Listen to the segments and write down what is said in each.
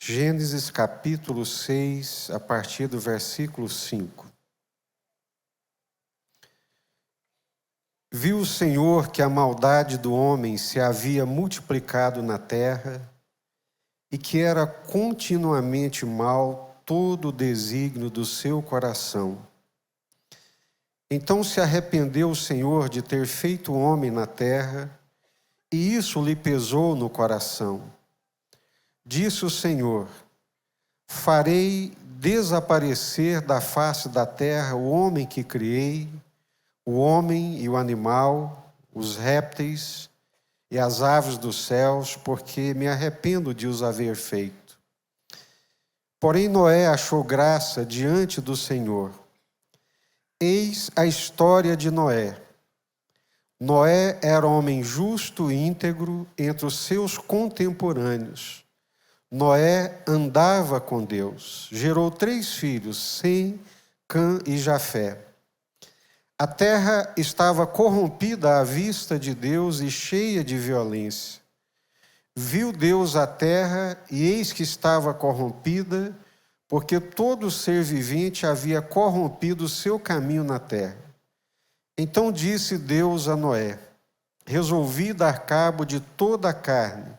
Gênesis capítulo 6, a partir do versículo 5. Viu o Senhor que a maldade do homem se havia multiplicado na terra e que era continuamente mal todo o desígnio do seu coração. Então se arrependeu o Senhor de ter feito o homem na terra, e isso lhe pesou no coração. Disse o Senhor: farei desaparecer da face da terra o homem que criei, o homem e o animal, os répteis e as aves dos céus, porque me arrependo de os haver feito. Porém Noé achou graça diante do Senhor. Eis a história de Noé. Noé era homem justo e íntegro entre os seus contemporâneos. Noé andava com Deus, gerou 3 filhos, Sem, Cã e Jafé. A terra estava corrompida à vista de Deus e cheia de violência. Viu Deus a terra, e eis que estava corrompida, porque todo ser vivente havia corrompido o seu caminho na terra. Então disse Deus a Noé: resolvi dar cabo de toda a carne,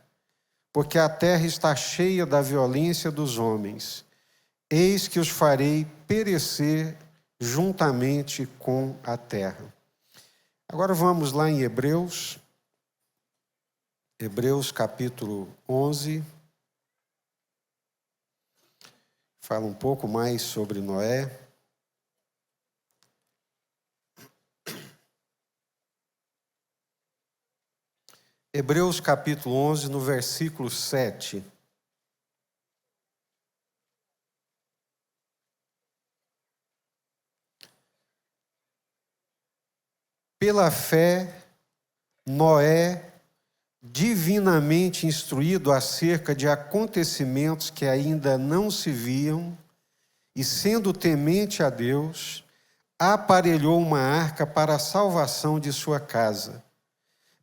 porque a terra está cheia da violência dos homens. Eis que os farei perecer juntamente com a terra. Agora vamos lá em Hebreus capítulo 11. Fala um pouco mais sobre Noé. Hebreus capítulo 11, no versículo 7. Pela fé, Noé, divinamente instruído acerca de acontecimentos que ainda não se viam, e sendo temente a Deus, aparelhou uma arca para a salvação de sua casa,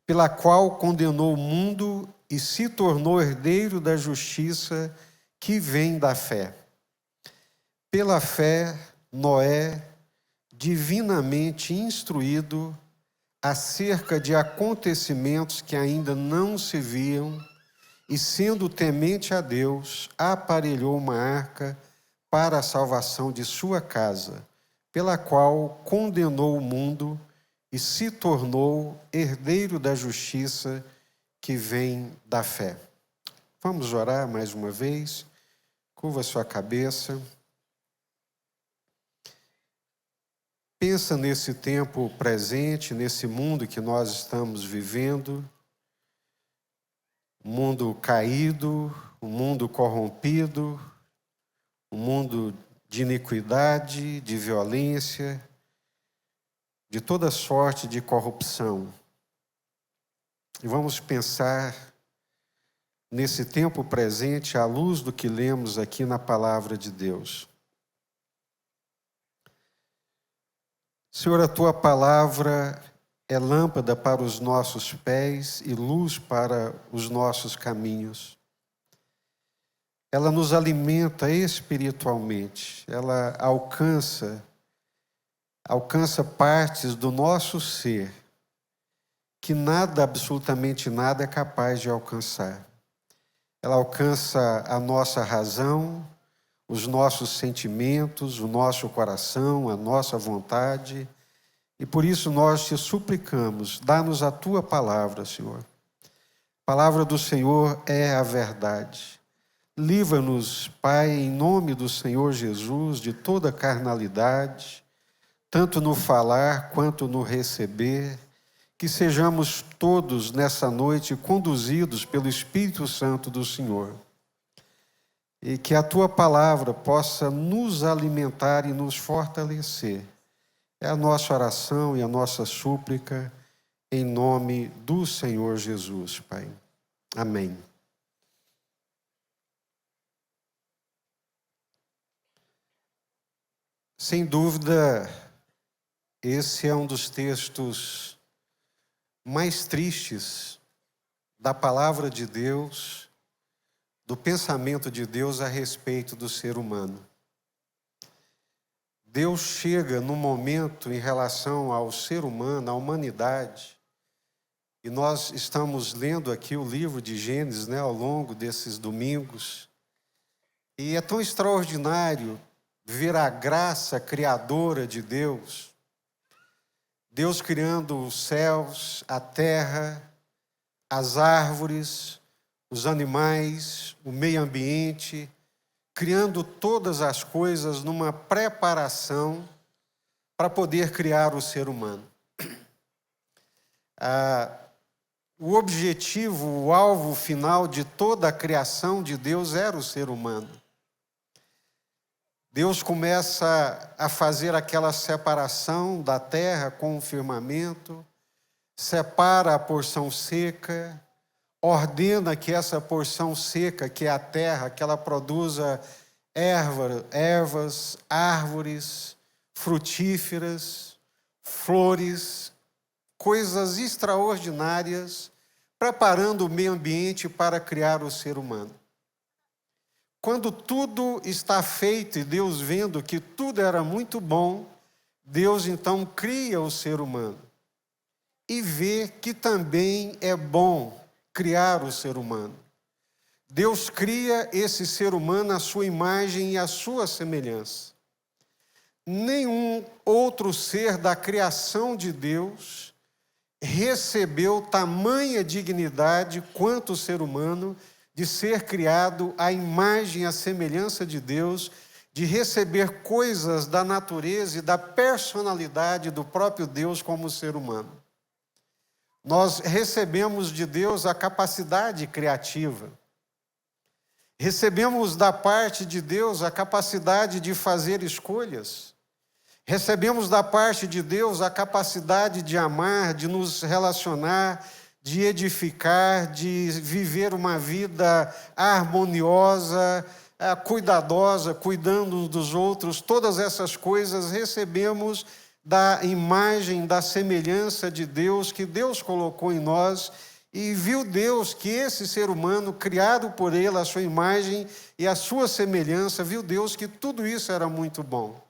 pela qual condenou o mundo e se tornou herdeiro da justiça que vem da fé. Pela fé, Noé, divinamente instruído acerca de acontecimentos que ainda não se viam, e sendo temente a Deus, aparelhou uma arca para a salvação de sua casa, pela qual condenou o mundo e se tornou herdeiro da justiça que vem da fé. Vamos orar mais uma vez. Curva sua cabeça. Pensa nesse tempo presente, nesse mundo que nós estamos vivendo, um mundo caído, um mundo corrompido, um mundo de iniquidade, de violência, de toda sorte de corrupção. E vamos pensar nesse tempo presente à luz do que lemos aqui na palavra de Deus. Senhor, a Tua palavra é lâmpada para os nossos pés e luz para os nossos caminhos. Ela nos alimenta espiritualmente, ela alcança partes do nosso ser que nada, absolutamente nada, é capaz de alcançar. Ela alcança a nossa razão, os nossos sentimentos, o nosso coração, a nossa vontade, e por isso nós te suplicamos, dá-nos a Tua palavra, Senhor. A palavra do Senhor é a verdade. Livra-nos, Pai, em nome do Senhor Jesus, de toda carnalidade, tanto no falar quanto no receber, que sejamos todos nessa noite conduzidos pelo Espírito Santo do Senhor. E que a Tua palavra possa nos alimentar e nos fortalecer. É a nossa oração e a nossa súplica, em nome do Senhor Jesus, Pai. Amém. Sem dúvida, esse é um dos textos mais tristes da palavra de Deus do pensamento de Deus a respeito do ser humano. Deus chega no momento em relação ao ser humano, à humanidade, e nós estamos lendo aqui o livro de Gênesis, ao longo desses domingos, e é tão extraordinário ver a graça criadora de Deus, Deus criando os céus, a terra, as árvores, os animais, o meio ambiente, criando todas as coisas numa preparação para poder criar o ser humano. O objetivo, o alvo final de toda a criação de Deus era o ser humano. Deus começa a fazer aquela separação da terra com o firmamento, separa a porção seca, ordena que essa porção seca, que é a terra, que ela produza ervas, árvores, frutíferas, flores, coisas extraordinárias, preparando o meio ambiente para criar o ser humano. Quando tudo está feito e Deus vendo que tudo era muito bom, Deus então cria o ser humano e vê que também é bom criar o ser humano. Deus cria esse ser humano à sua imagem e à sua semelhança. Nenhum outro ser da criação de Deus recebeu tamanha dignidade quanto o ser humano de ser criado à imagem e à semelhança de Deus, de receber coisas da natureza e da personalidade do próprio Deus como ser humano. Nós recebemos de Deus a capacidade criativa. Recebemos da parte de Deus a capacidade de fazer escolhas. Recebemos da parte de Deus a capacidade de amar, de nos relacionar, de edificar, de viver uma vida harmoniosa, cuidadosa, cuidando uns dos outros. Todas essas coisas recebemos da imagem, da semelhança de Deus, que Deus colocou em nós, e viu Deus que esse ser humano, criado por Ele, a sua imagem e a sua semelhança, viu Deus que tudo isso era muito bom.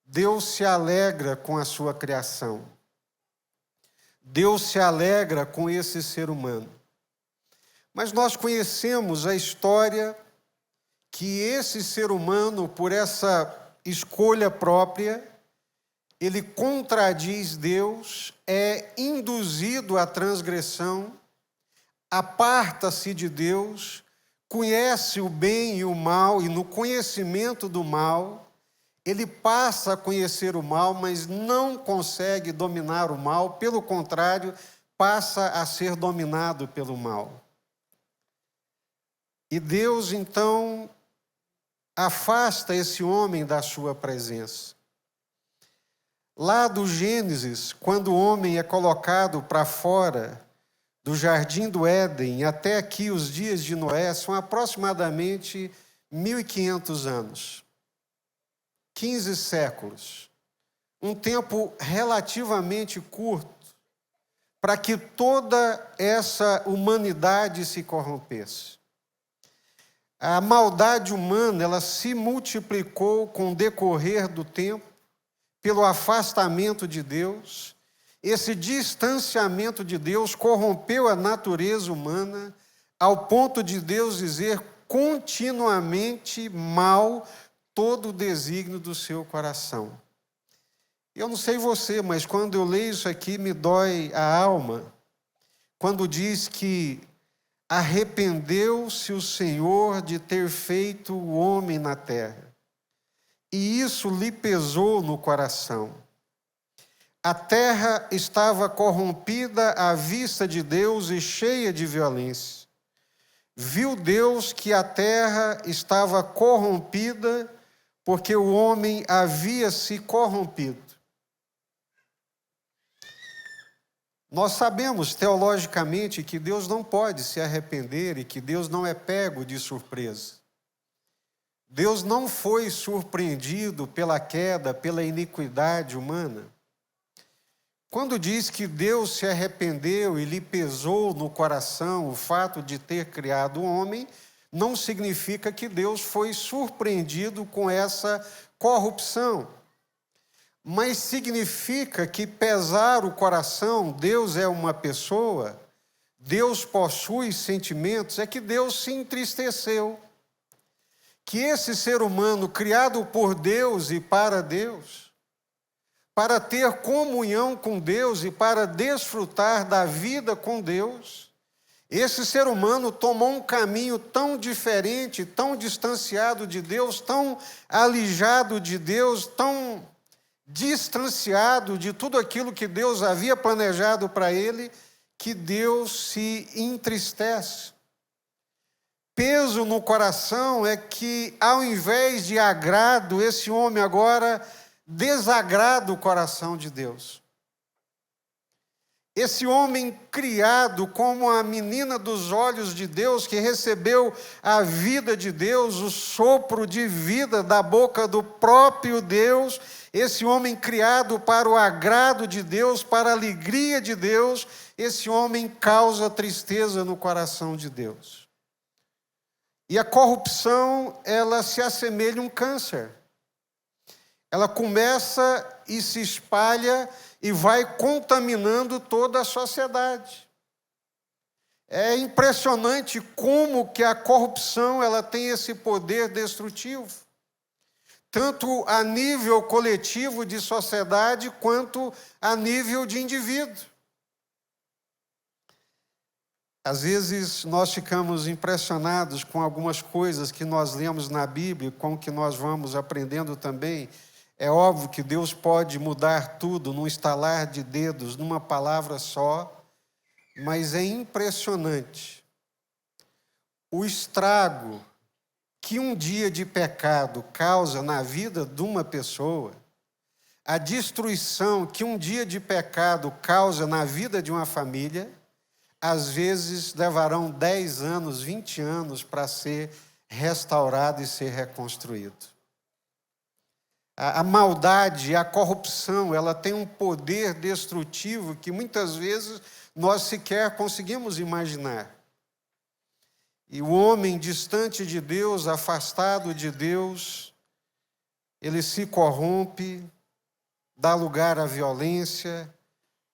Deus se alegra com a sua criação. Deus se alegra com esse ser humano. Mas nós conhecemos a história que esse ser humano, por essa escolha própria, ele contradiz Deus, é induzido à transgressão, aparta-se de Deus, conhece o bem e o mal, e no conhecimento do mal, ele passa a conhecer o mal, mas não consegue dominar o mal, pelo contrário, passa a ser dominado pelo mal. E Deus, então, afasta esse homem da sua presença. Lá do Gênesis, quando o homem é colocado para fora do jardim do Éden, até aqui os dias de Noé, são aproximadamente 1.500 anos. 15 séculos. Um tempo relativamente curto para que toda essa humanidade se corrompesse. A maldade humana, ela se multiplicou com o decorrer do tempo, pelo afastamento de Deus. Esse distanciamento de Deus corrompeu a natureza humana ao ponto de Deus dizer continuamente mal todo o desígnio do seu coração. Eu não sei você, mas quando eu leio isso aqui me dói a alma, quando diz que arrependeu-se o Senhor de ter feito o homem na terra. E isso lhe pesou no coração. A terra estava corrompida à vista de Deus e cheia de violência. Viu Deus que a terra estava corrompida porque o homem havia se corrompido. Nós sabemos teologicamente que Deus não pode se arrepender e que Deus não é pego de surpresa. Deus não foi surpreendido pela queda, pela iniquidade humana. Quando diz que Deus se arrependeu e lhe pesou no coração o fato de ter criado o homem, não significa que Deus foi surpreendido com essa corrupção. Mas significa que, pesar o coração, Deus é uma pessoa, Deus possui sentimentos, é que Deus se entristeceu. Que esse ser humano, criado por Deus e para Deus, para ter comunhão com Deus e para desfrutar da vida com Deus, esse ser humano tomou um caminho tão diferente, tão distanciado de Deus, tão alijado de Deus, tão distanciado de tudo aquilo que Deus havia planejado para ele, que Deus se entristece. Peso no coração é que, ao invés de agrado, esse homem agora desagrada o coração de Deus. Esse homem criado como a menina dos olhos de Deus, que recebeu a vida de Deus, o sopro de vida da boca do próprio Deus, esse homem criado para o agrado de Deus, para a alegria de Deus, esse homem causa tristeza no coração de Deus. E a corrupção, ela se assemelha a um câncer. Ela começa e se espalha e vai contaminando toda a sociedade. É impressionante como que a corrupção ela tem esse poder destrutivo, tanto a nível coletivo de sociedade, quanto a nível de indivíduo. Às vezes nós ficamos impressionados com algumas coisas que nós lemos na Bíblia, com o que nós vamos aprendendo também. É óbvio que Deus pode mudar tudo num estalar de dedos, numa palavra só, mas é impressionante o estrago que um dia de pecado causa na vida de uma pessoa, a destruição que um dia de pecado causa na vida de uma família. Às vezes levarão 10 anos, 20 anos para ser restaurado e ser reconstruído. A maldade, a corrupção, ela tem um poder destrutivo que muitas vezes nós sequer conseguimos imaginar. E o homem distante de Deus, afastado de Deus, ele se corrompe, dá lugar à violência,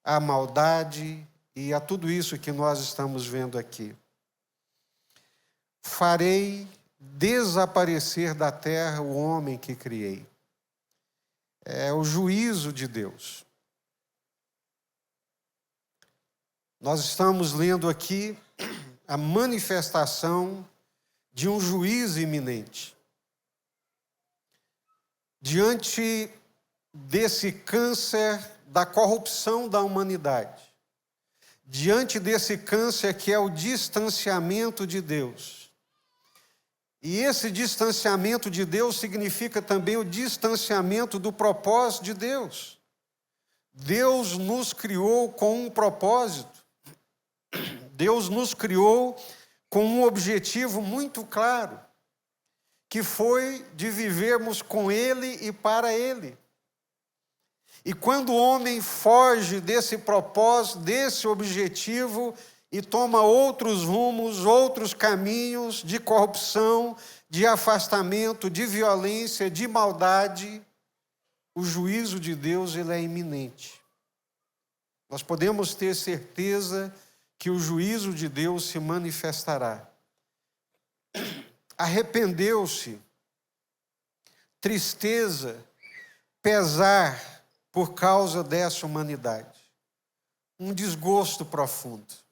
à maldade e a tudo isso que nós estamos vendo aqui. Farei desaparecer da terra o homem que criei. É o juízo de Deus. Nós estamos lendo aqui a manifestação de um juízo iminente. Diante desse câncer da corrupção da humanidade, diante desse câncer que é o distanciamento de Deus. E esse distanciamento de Deus significa também o distanciamento do propósito de Deus. Deus nos criou com um propósito. Deus nos criou com um objetivo muito claro, que foi de vivermos com Ele e para Ele. E quando o homem foge desse propósito, desse objetivo, e toma outros rumos, outros caminhos de corrupção, de afastamento, de violência, de maldade, o juízo de Deus ele é iminente. Nós podemos ter certeza que o juízo de Deus se manifestará. Arrependeu-se, tristeza, pesar, por causa dessa humanidade. Um desgosto profundo.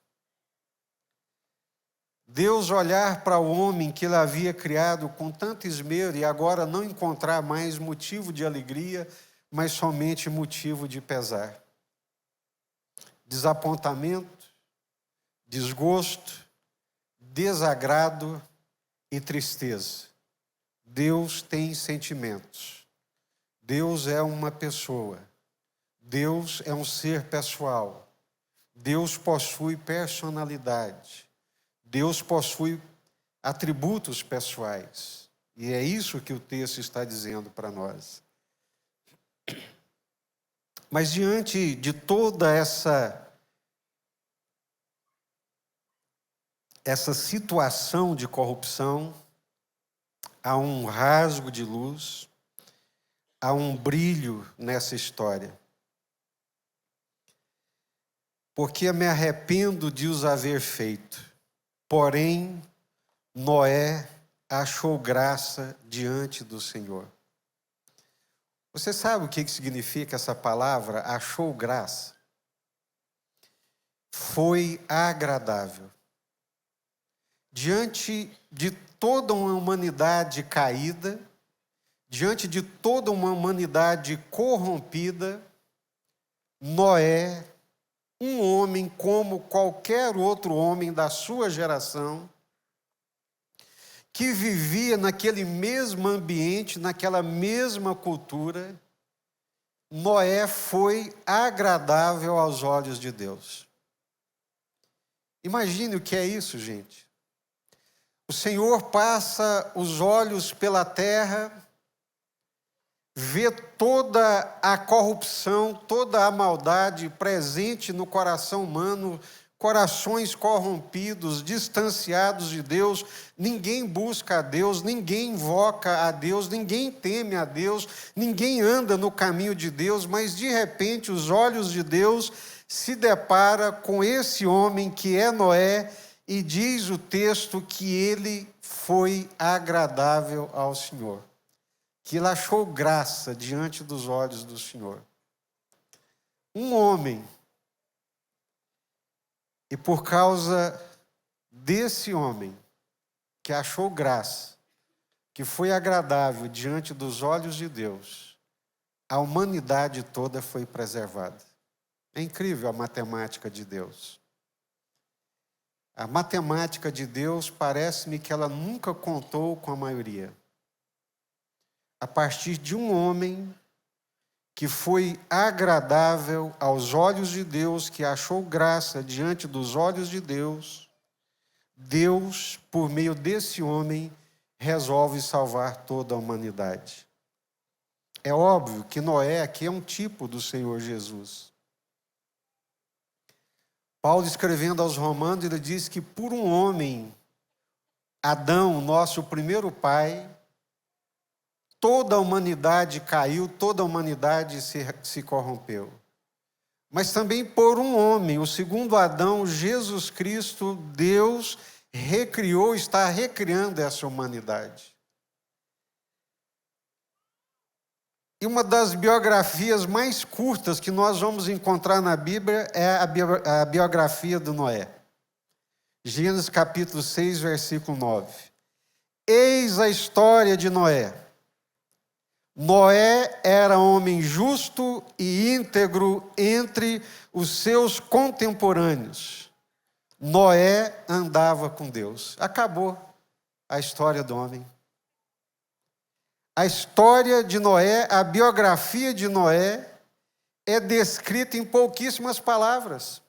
Deus olhar para o homem que ele havia criado com tanto esmero e agora não encontrar mais motivo de alegria, mas somente motivo de pesar. Desapontamento, desgosto, desagrado e tristeza. Deus tem sentimentos. Deus é uma pessoa. Deus é um ser pessoal. Deus possui personalidade. Deus possui atributos pessoais. E é isso que o texto está dizendo para nós. Mas diante de toda essa essa situação de corrupção, há um rasgo de luz, há um brilho nessa história. Porque me arrependo de os haver feito. Porém, Noé achou graça diante do Senhor. Você sabe o que significa essa palavra, achou graça? Foi agradável. Diante de toda uma humanidade caída, diante de toda uma humanidade corrompida, Noé, um homem como qualquer outro homem da sua geração, que vivia naquele mesmo ambiente, naquela mesma cultura, Noé foi agradável aos olhos de Deus. Imagine o que é isso, gente. O Senhor passa os olhos pela terra, vê toda a corrupção, toda a maldade presente no coração humano, corações corrompidos, distanciados de Deus, ninguém busca a Deus, ninguém invoca a Deus, ninguém teme a Deus, ninguém anda no caminho de Deus, mas de repente os olhos de Deus se depara com esse homem que é Noé e diz o texto que ele foi agradável ao Senhor, que ele achou graça diante dos olhos do Senhor. Um homem. E por causa desse homem, que achou graça, que foi agradável diante dos olhos de Deus, a humanidade toda foi preservada. É incrível a matemática de Deus. A matemática de Deus parece-me que ela nunca contou com a maioria. A partir de um homem que foi agradável aos olhos de Deus, que achou graça diante dos olhos de Deus, Deus, por meio desse homem, resolve salvar toda a humanidade. É óbvio que Noé aqui é um tipo do Senhor Jesus. Paulo, escrevendo aos Romanos, ele diz que por um homem, Adão, nosso primeiro pai, toda a humanidade caiu, toda a humanidade se corrompeu. Mas também por um homem, o segundo Adão, Jesus Cristo, Deus recriou, está recriando essa humanidade. E uma das biografias mais curtas que nós vamos encontrar na Bíblia é a biografia do Noé. Gênesis capítulo 6, versículo 9. Eis a história de Noé. Noé era homem justo e íntegro entre os seus contemporâneos. Noé andava com Deus. Acabou a história do homem. A história de Noé, a biografia de Noé, é descrita em pouquíssimas palavras.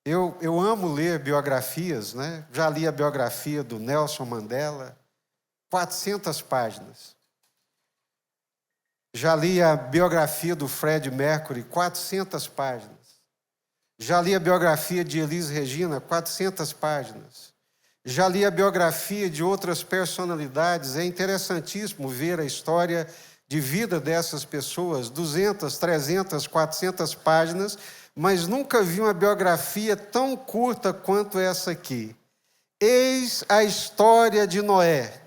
Eu amo ler biografias, né? Já li a biografia do Nelson Mandela, 400 páginas. Já li a biografia do Fred Mercury, 400 páginas. Já li a biografia de Elis Regina, 400 páginas. Já li a biografia de outras personalidades. É interessantíssimo ver a história de vida dessas pessoas, 200, 300, 400 páginas, mas nunca vi uma biografia tão curta quanto essa aqui. Eis a história de Noé.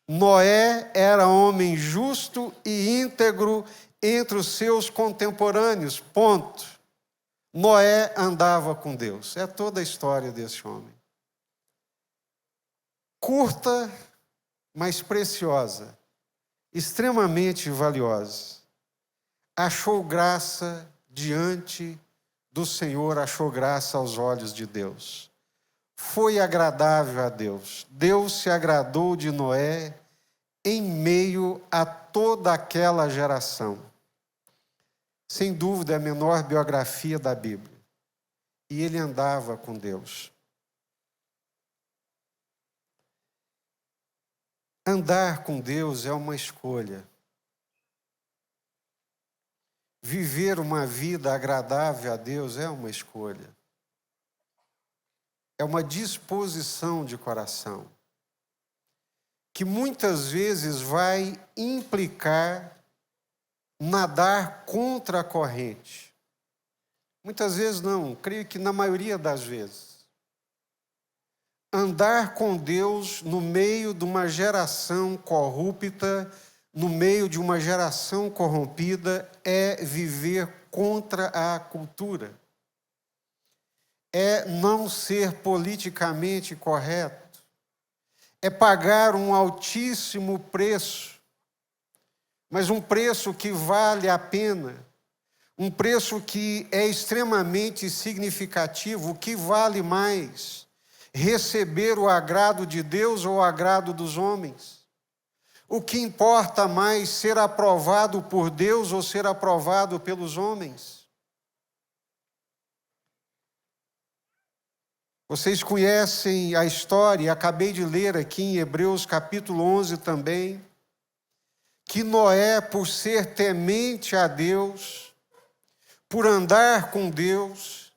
Noé era homem justo e íntegro entre os seus contemporâneos, ponto. Noé andava com Deus. É toda a história desse homem. Curta, mas preciosa, extremamente valiosa. Achou graça diante do Senhor, achou graça aos olhos de Deus. Foi agradável a Deus. Deus se agradou de Noé em meio a toda aquela geração. Sem dúvida, é a menor biografia da Bíblia. E ele andava com Deus. Andar com Deus é uma escolha. Viver uma vida agradável a Deus é uma escolha. é uma disposição de coração, que muitas vezes vai implicar nadar contra a corrente. Muitas vezes não, creio que na maioria das vezes. Andar com Deus no meio de uma geração corrupta, no meio de uma geração corrompida, é viver contra a cultura. É não ser politicamente correto. É pagar um altíssimo preço, mas um preço que vale a pena, um preço que é extremamente significativo. O que vale mais? Receber o agrado de Deus ou o agrado dos homens? O que importa mais, ser aprovado por Deus ou ser aprovado pelos homens? Vocês conhecem a história, acabei de ler aqui em Hebreus capítulo 11 também, que Noé, por ser temente a Deus, por andar com Deus,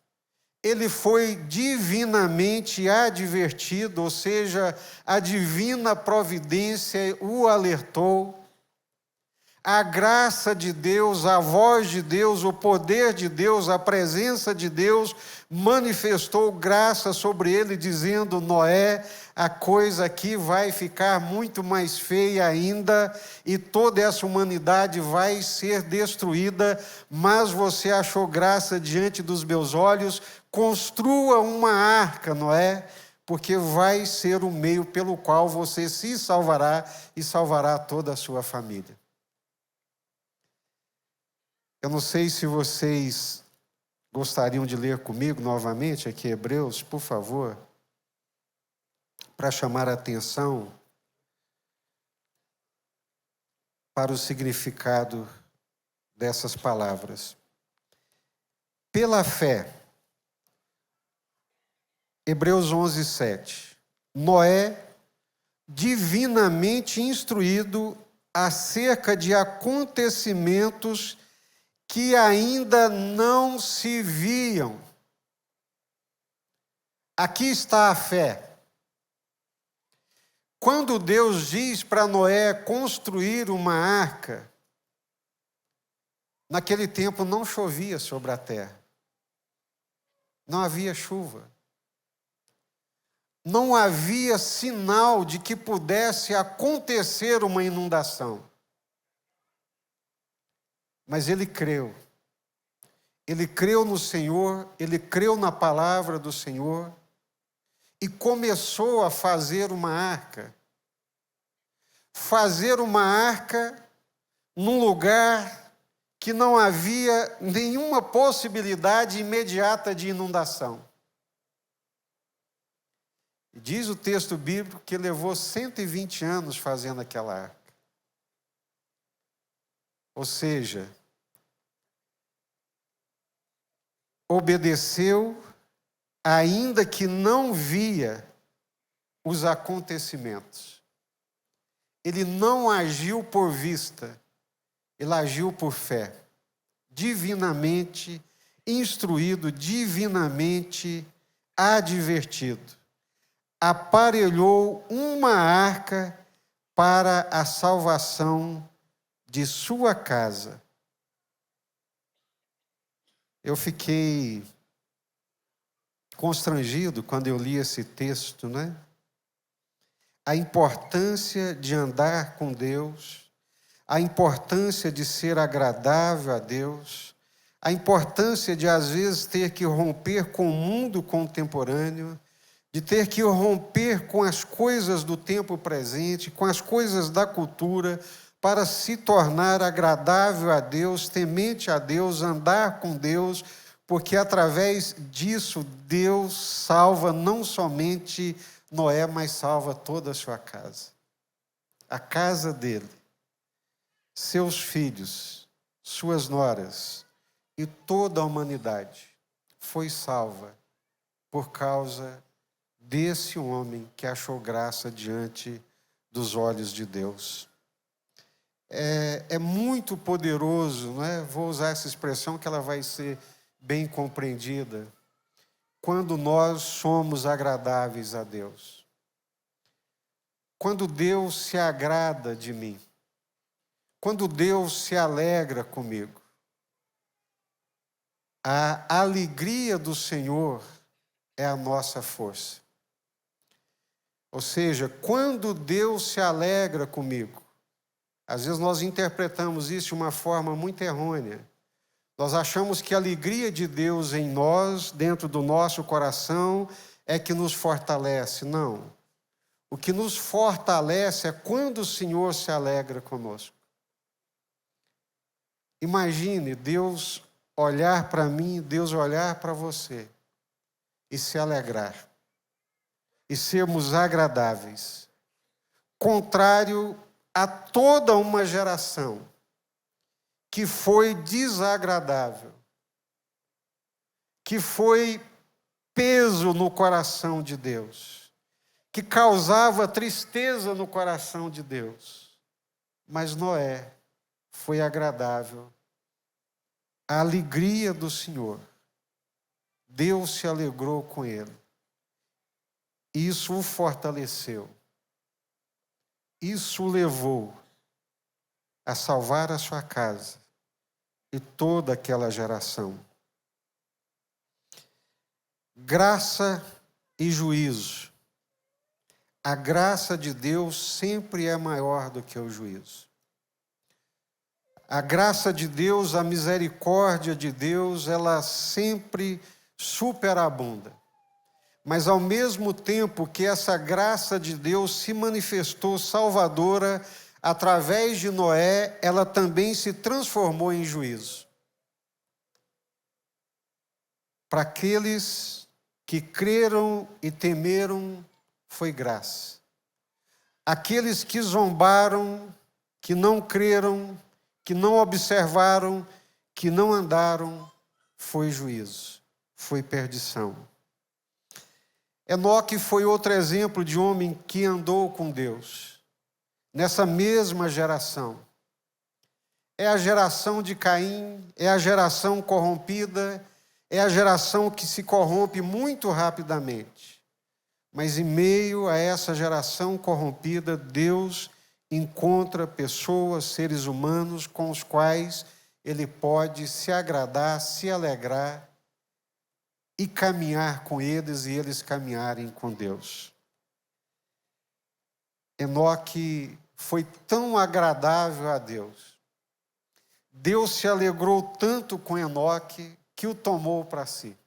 ele foi divinamente advertido, ou seja, a divina providência o alertou. A graça de Deus, a voz de Deus, o poder de Deus, a presença de Deus manifestou graça sobre ele, dizendo: Noé, a coisa aqui vai ficar muito mais feia ainda e toda essa humanidade vai ser destruída, mas você achou graça diante dos meus olhos, construa uma arca, Noé, porque vai ser o meio pelo qual você se salvará e salvará toda a sua família. Eu não sei se vocês gostariam de ler comigo novamente aqui Hebreus, por favor, para chamar a atenção para o significado dessas palavras. Pela fé, Hebreus 11, 7. Noé, divinamente instruído acerca de acontecimentos que ainda não se viam. Aqui está a fé. Quando Deus diz para Noé construir uma arca, naquele tempo não chovia sobre a terra. Não havia chuva. Não havia sinal de que pudesse acontecer uma inundação. Mas ele creu. Ele creu no Senhor, ele creu na palavra do Senhor e começou a fazer uma arca. Fazer uma arca num lugar que não havia nenhuma possibilidade imediata de inundação. Diz o texto bíblico que levou 120 anos fazendo aquela arca. Ou seja, obedeceu, ainda que não via os acontecimentos. Ele não agiu por vista, ele agiu por fé. Divinamente instruído, divinamente advertido. Aparelhou uma arca para a salvação de sua casa. Eu fiquei constrangido quando eu li esse texto, né? A importância de andar com Deus, a importância de ser agradável a Deus, a importância de, às vezes, ter que romper com o mundo contemporâneo, de ter que romper com as coisas do tempo presente, com as coisas da cultura, para se tornar agradável a Deus, temente a Deus, andar com Deus, porque através disso Deus salva não somente Noé, mas salva toda a sua casa. A casa dele, seus filhos, suas noras e toda a humanidade foi salva por causa desse homem que achou graça diante dos olhos de Deus. É muito poderoso, não é? Vou usar essa expressão que ela vai ser bem compreendida. quando nós somos agradáveis a Deus. Quando Deus se agrada de mim. Quando Deus se alegra comigo. A alegria do Senhor é a nossa força. Ou seja, quando Deus se alegra comigo, às vezes nós interpretamos isso de uma forma muito errônea. Nós achamos que a alegria de Deus em nós, dentro do nosso coração, é que nos fortalece. Não. O que nos fortalece é quando o Senhor se alegra conosco. Imagine Deus olhar para mim, Deus olhar para você e se alegrar. E sermos agradáveis. Contrário a toda uma geração que foi desagradável, que foi peso no coração de Deus, que causava tristeza no coração de Deus. Mas Noé foi agradável. A alegria do Senhor. Deus se alegrou com ele. Isso o fortaleceu. Isso o levou a salvar a sua casa e toda aquela geração. Graça e juízo. A graça de Deus sempre é maior do que o juízo. A graça de Deus, a misericórdia de Deus, ela sempre superabunda. Mas ao mesmo tempo que essa graça de Deus se manifestou salvadora através de Noé, ela também se transformou em juízo. Para aqueles que creram e temeram, foi graça. Aqueles que zombaram, que não creram, que não observaram, que não andaram, foi juízo, foi perdição. Enoque foi outro exemplo de homem que andou com Deus, nessa mesma geração. É a geração de Caim, é a geração corrompida, é a geração que se corrompe muito rapidamente. Mas em meio a essa geração corrompida, Deus encontra pessoas, seres humanos, com os quais Ele pode se agradar, se alegrar, e caminhar com eles e eles caminharem com Deus. Enoque foi tão agradável a Deus. Deus se alegrou tanto com Enoque que o tomou para si.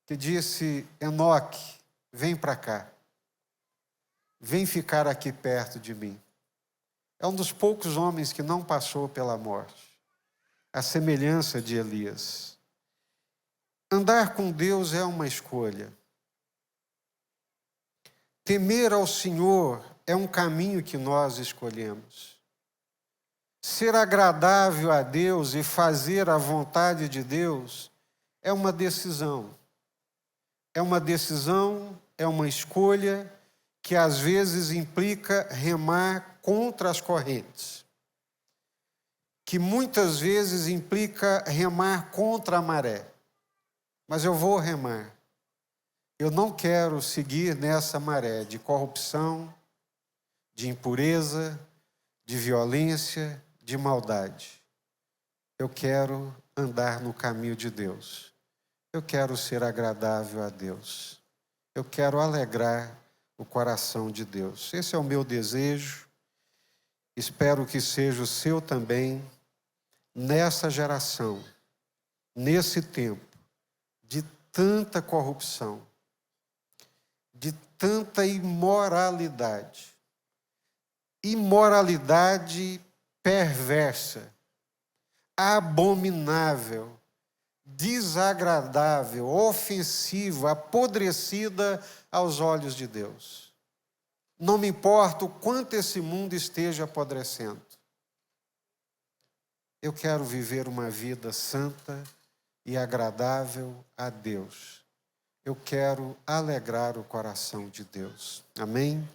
Que disse: Enoque, vem para cá. Vem ficar aqui perto de mim. É um dos poucos homens que não passou pela morte. A semelhança de Elias. Andar com Deus é uma escolha. Temer ao Senhor é um caminho que nós escolhemos. Ser agradável a Deus e fazer a vontade de Deus é uma decisão. É uma decisão, é uma escolha que às vezes implica remar contra as correntes. Que muitas vezes implica remar contra a maré. Mas eu vou remar. Eu não quero seguir nessa maré de corrupção, de impureza, de violência, de maldade. Eu quero andar no caminho de Deus. Eu quero ser agradável a Deus. Eu quero alegrar o coração de Deus. Esse é o meu desejo. Espero que seja o seu também, nessa geração, nesse tempo, de tanta corrupção, de tanta imoralidade. Imoralidade perversa, abominável, desagradável, ofensiva, apodrecida aos olhos de Deus. Não me importa o quanto esse mundo esteja apodrecendo. Eu quero viver uma vida santa e agradável a Deus. Eu quero alegrar o coração de Deus. Amém?